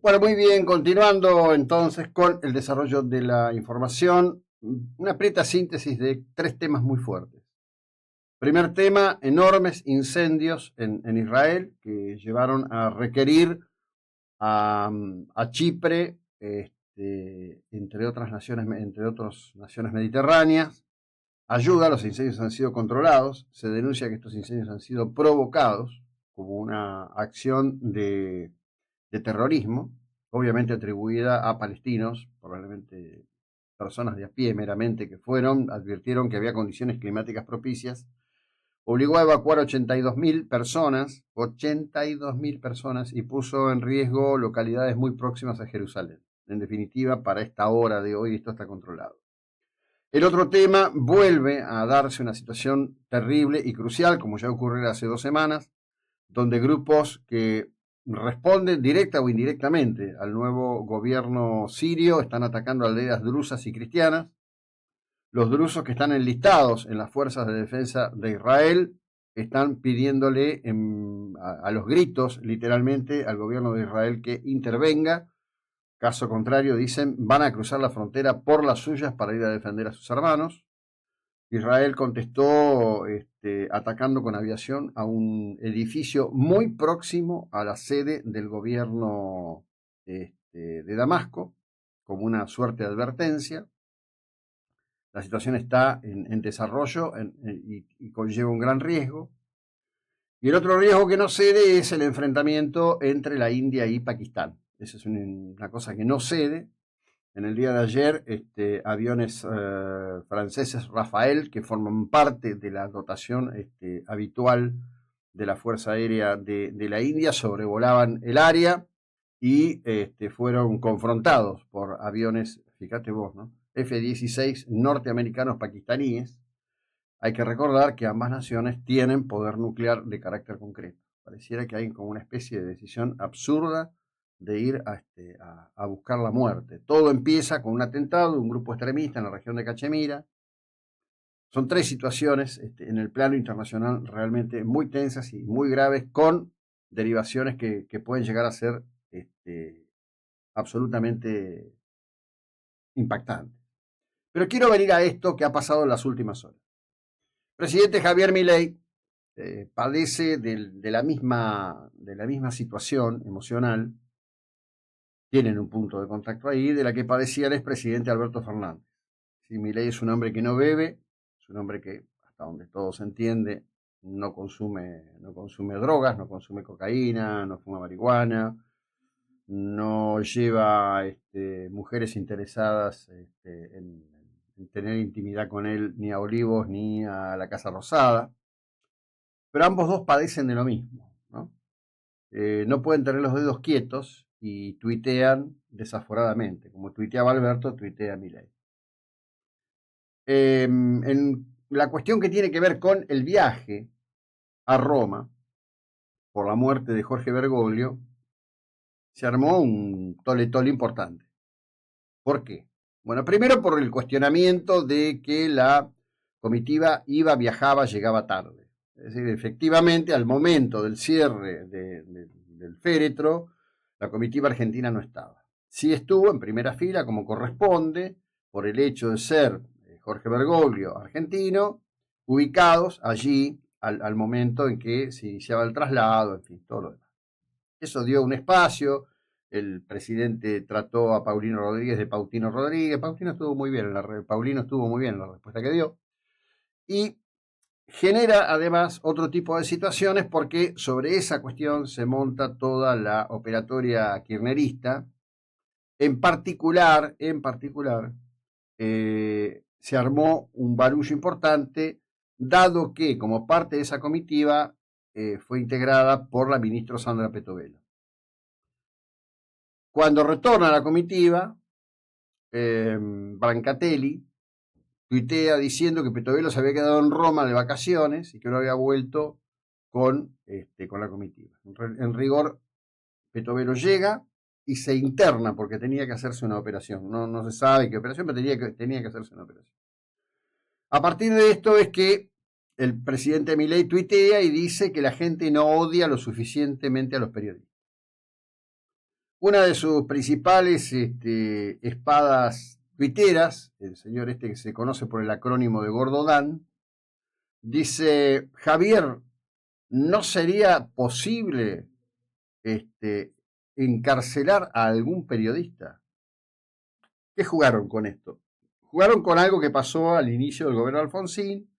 Bueno, muy bien, continuando entonces con el desarrollo de la información, una aprieta síntesis de tres temas muy fuertes. Primer tema, enormes incendios en Israel que llevaron a requerir a Chipre, entre otras naciones mediterráneas, ayuda. Los incendios han sido controlados, se denuncia que estos incendios han sido provocados como una acción de terrorismo, obviamente atribuida a palestinos, probablemente personas de a pie meramente que fueron, advirtieron que había condiciones climáticas propicias, obligó a evacuar 82.000 personas y puso en riesgo localidades muy próximas a Jerusalén. En definitiva, para esta hora de hoy esto está controlado. El otro tema, vuelve a darse una situación terrible y crucial, como ya ocurrió hace 2 semanas, donde grupos que responden directa o indirectamente al nuevo gobierno sirio están atacando aldeas drusas y cristianas. Los drusos que están enlistados en las fuerzas de defensa de Israel están pidiéndole a los gritos, literalmente, al gobierno de Israel que intervenga. Caso contrario, dicen, van a cruzar la frontera por las suyas para ir a defender a sus hermanos. Israel contestó atacando con aviación a un edificio muy próximo a la sede del gobierno de Damasco, como una suerte de advertencia. La situación está en desarrollo y conlleva un gran riesgo. Y el otro riesgo que no cede es el enfrentamiento entre la India y Pakistán. Esa es una cosa que no cede. En el día de ayer, aviones franceses Rafael, que forman parte de la dotación habitual de la Fuerza Aérea de la India, sobrevolaban el área y fueron confrontados por aviones, fíjate vos, ¿no? F-16 norteamericanos pakistaníes. Hay que recordar que ambas naciones tienen poder nuclear de carácter concreto. Pareciera que hay como una especie de decisión absurda de ir a buscar la muerte. Todo empieza con un atentado de un grupo extremista en la región de Cachemira. Son tres situaciones en el plano internacional realmente muy tensas y muy graves, con derivaciones que pueden llegar a ser absolutamente impactantes. Pero quiero venir a esto que ha pasado en las últimas horas. El presidente Javier Milei padece de la misma situación emocional. Tienen un punto de contacto ahí, de la que padecía el expresidente Alberto Fernández. Sí, Milei es un hombre que no bebe, es un hombre que, hasta donde todo se entiende, no consume drogas, no consume cocaína, no fuma marihuana, no lleva mujeres interesadas en tener intimidad con él, ni a Olivos ni a la Casa Rosada. Pero ambos dos padecen de lo mismo, ¿no? No pueden tener los dedos quietos y tuitean desaforadamente. Como tuiteaba Alberto, tuitea Milei. En la cuestión que tiene que ver con el viaje a Roma por la muerte de Jorge Bergoglio, se armó un tole-tole importante. ¿Por qué? Bueno, primero por el cuestionamiento de que la comitiva viajaba, llegaba tarde. Es decir, efectivamente, al momento del cierre del féretro, la comitiva argentina no estaba. Sí estuvo en primera fila, como corresponde, por el hecho de ser Jorge Bergoglio argentino, ubicados allí al momento en que se iniciaba el traslado, en fin, todo lo demás. Eso dio un espacio. El presidente trató a Paulino Rodríguez de Pautino Rodríguez. Paulino estuvo muy bien en la respuesta que dio. Y genera además otro tipo de situaciones, porque sobre esa cuestión se monta toda la operatoria kirchnerista. En particular, se armó un barullo importante, dado que como parte de esa comitiva fue integrada por la ministra Sandra Petovelo. Cuando retorna la comitiva, Brancatelli tuitea diciendo que Petovelo se había quedado en Roma de vacaciones y que no había vuelto con la comitiva. En rigor, Petovelo llega y se interna porque tenía que hacerse una operación. No se sabe qué operación, pero tenía que hacerse una operación. A partir de esto es que el presidente Milei tuitea y dice que la gente no odia lo suficientemente a los periodistas. Una de sus principales espadas tuiteras, el señor este que se conoce por el acrónimo de Gordo Dan, dice: Javier, ¿no sería posible encarcelar a algún periodista? ¿Qué jugaron con esto? Jugaron con algo que pasó al inicio del gobierno de Alfonsín,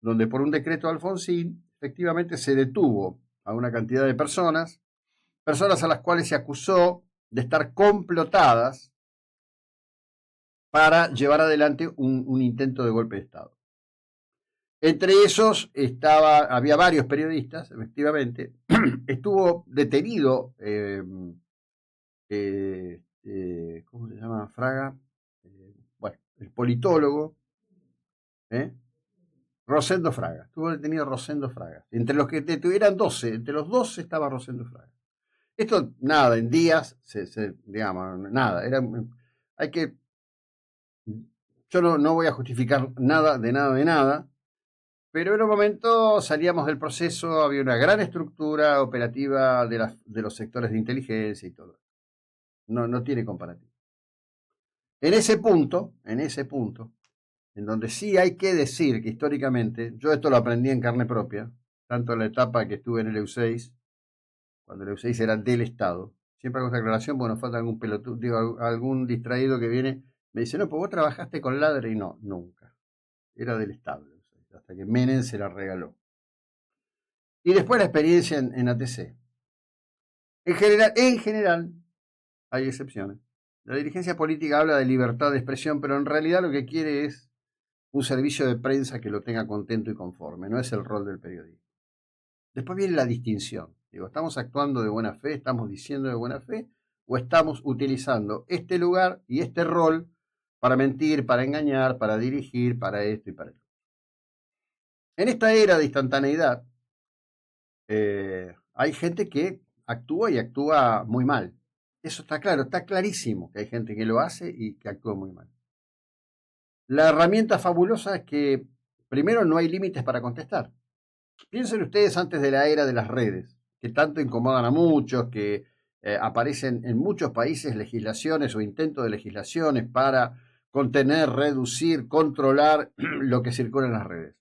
donde por un decreto de Alfonsín efectivamente se detuvo a una cantidad de personas a las cuales se acusó de estar complotadas para llevar adelante un intento de golpe de Estado. Entre esos había varios periodistas, efectivamente. Estuvo detenido, ¿cómo se llama? Fraga. Bueno, el politólogo, Rosendo Fraga. Estuvo detenido Rosendo Fraga. Entre los que detuvieran 12, entre los 12 estaba Rosendo Fraga. Esto, nada, en días, digamos, nada. Hay que. Yo no voy a justificar nada, pero en un momento salíamos del proceso, había una gran estructura operativa de los sectores de inteligencia y todo. No tiene comparativo. En ese punto, en donde sí hay que decir que históricamente, yo esto lo aprendí en carne propia, tanto en la etapa que estuve en el EU6, cuando el EU6 era del Estado. Siempre hago esta aclaración, bueno, falta algún pelotudo, digo, algún distraído que viene, me dice: no, pues vos trabajaste con Ladre, y no, nunca. Era del Estado, hasta que Menem se la regaló. Y después la experiencia en ATC. En general, hay excepciones. La dirigencia política habla de libertad de expresión, pero en realidad lo que quiere es un servicio de prensa que lo tenga contento y conforme. No es el rol del periodismo. Después viene la distinción. Digo, ¿estamos actuando de buena fe? ¿Estamos diciendo de buena fe? ¿O estamos utilizando este lugar y este rol para mentir, para engañar, para dirigir, para esto y para esto? En esta era de instantaneidad, hay gente que actúa y actúa muy mal. Eso está claro, está clarísimo que hay gente que lo hace y que actúa muy mal. La herramienta fabulosa es que, primero, no hay límites para contestar. Piensen ustedes antes de la era de las redes, que tanto incomodan a muchos, que aparecen en muchos países legislaciones o intentos de legislaciones para contener, reducir, controlar lo que circula en las redes.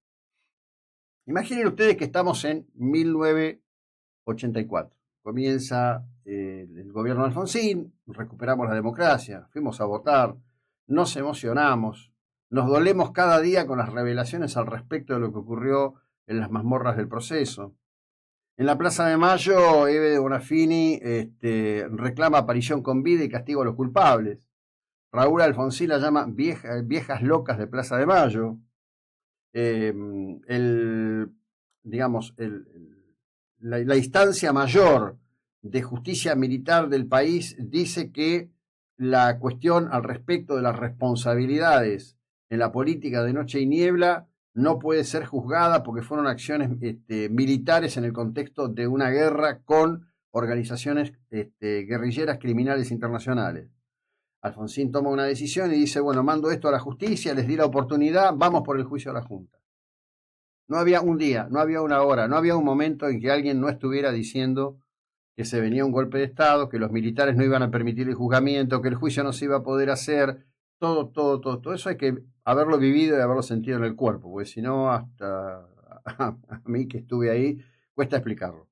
Imaginen ustedes que estamos en 1984. Comienza el gobierno de Alfonsín, recuperamos la democracia, fuimos a votar, nos emocionamos, nos dolemos cada día con las revelaciones al respecto de lo que ocurrió en las mazmorras del proceso. En la Plaza de Mayo, Eve de Bonafini reclama aparición con vida y castigo a los culpables. Raúl Alfonsín la llama viejas locas de Plaza de Mayo. Digamos, la instancia mayor de justicia militar del país dice que la cuestión al respecto de las responsabilidades en la política de noche y niebla no puede ser juzgada porque fueron acciones militares en el contexto de una guerra con organizaciones guerrilleras criminales internacionales. Alfonsín toma una decisión y dice: bueno, mando esto a la justicia, les di la oportunidad, vamos por el juicio a la Junta. No había un día, no había una hora, no había un momento en que alguien no estuviera diciendo que se venía un golpe de Estado, que los militares no iban a permitir el juzgamiento, que el juicio no se iba a poder hacer. Todo eso hay que haberlo vivido y haberlo sentido en el cuerpo, porque si no, hasta a mí que estuve ahí, cuesta explicarlo.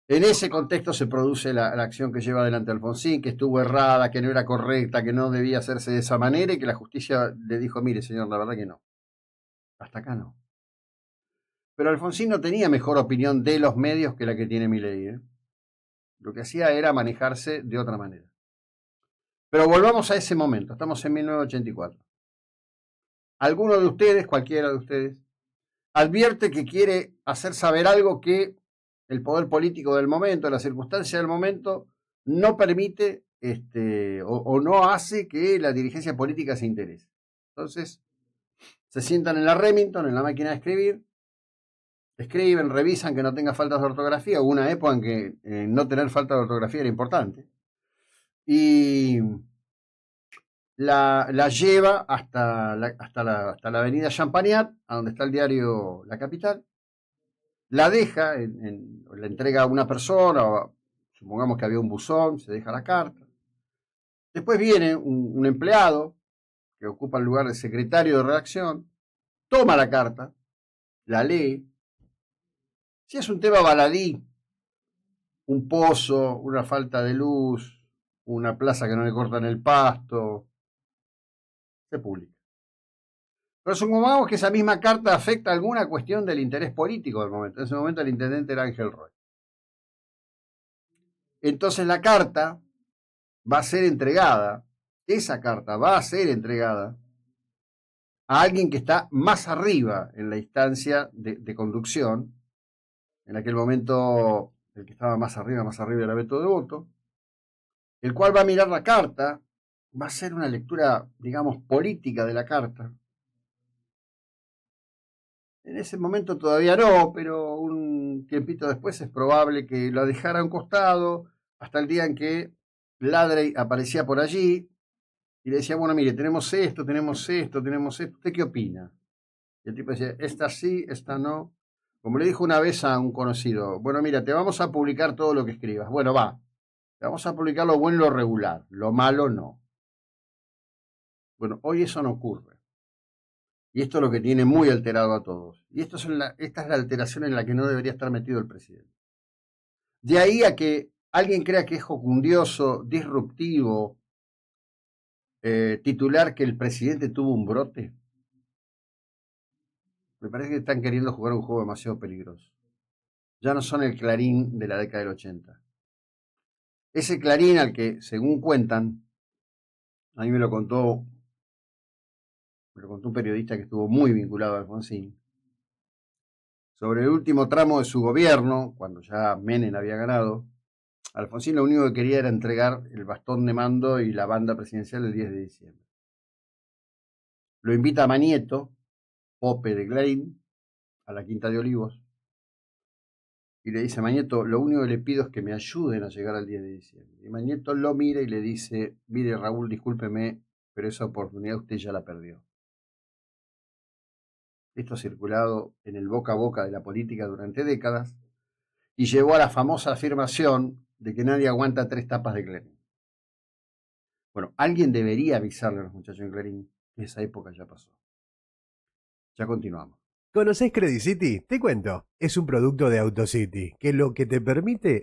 En ese contexto se produce la acción que lleva adelante Alfonsín, que estuvo errada, que no era correcta, que no debía hacerse de esa manera y que la justicia le dijo: mire, señor, la verdad que no. Hasta acá no. Pero Alfonsín no tenía mejor opinión de los medios que la que tiene Milei. Lo que hacía era manejarse de otra manera. Pero volvamos a ese momento. Estamos en 1984. Alguno de ustedes, cualquiera de ustedes, advierte que quiere hacer saber algo que el poder político del momento, la circunstancia del momento, no permite o no hace que la dirigencia política se interese. Entonces, se sientan en la Remington, en la máquina de escribir, escriben, revisan que no tenga faltas de ortografía. Hubo una época en que no tener falta de ortografía era importante. Y la lleva hasta la avenida Champagnat, a donde está el diario La Capital. La deja, la entrega a una persona, Supongamos que había un buzón, se deja la carta. Después viene un empleado que ocupa el lugar de secretario de redacción, toma la carta, la lee. Si es un tema baladí, un pozo, una falta de luz, una plaza que no le cortan el pasto, se publica. Pero supongamos que esa misma carta afecta alguna cuestión del interés político del momento. En ese momento el intendente era Ángel Roy. Entonces la carta va a ser entregada, esa carta va a ser entregada a alguien que está más arriba en la instancia de conducción. En aquel momento el que estaba más arriba era Beto Devoto, el cual va a mirar la carta, va a hacer una lectura, digamos, política de la carta. En ese momento todavía no, pero un tiempito después es probable que lo dejara a un costado hasta el día en que Ladrey aparecía por allí y le decía, bueno, mire, tenemos esto, tenemos esto, tenemos esto, ¿usted qué opina? Y el tipo decía, esta sí, esta no. Como le dijo una vez a un conocido, bueno, mira, te vamos a publicar todo lo que escribas. Bueno, va, te vamos a publicar lo bueno y lo regular, lo malo no. Bueno, hoy eso no ocurre. Y esto es lo que tiene muy alterado a todos. Y esta es la alteración en la que no debería estar metido el presidente. De ahí a que alguien crea que es jocundioso, disruptivo, titular que el presidente tuvo un brote. Me parece que están queriendo jugar un juego demasiado peligroso. Ya no son el Clarín de la década del 80. Ese Clarín al que, según cuentan, a mí me lo contó un periodista que estuvo muy vinculado a Alfonsín, sobre el último tramo de su gobierno, cuando ya Menem había ganado, Alfonsín lo único que quería era entregar el bastón de mando y la banda presidencial el 10 de diciembre. Lo invita a Manieto, Pope de Clarín, a la Quinta de Olivos, y le dice, Manieto, lo único que le pido es que me ayuden a llegar al 10 de diciembre. Y Manieto lo mira y le dice, mire Raúl, discúlpeme, pero esa oportunidad usted ya la perdió. Esto ha circulado en el boca a boca de la política durante décadas y llevó a la famosa afirmación de que nadie aguanta 3 tapas de Clarín. Bueno, alguien debería avisarle a los muchachos en Clarín que esa época ya pasó. Ya continuamos. ¿Conocés Credit City? Te cuento. Es un producto de AutoCity que lo que te permite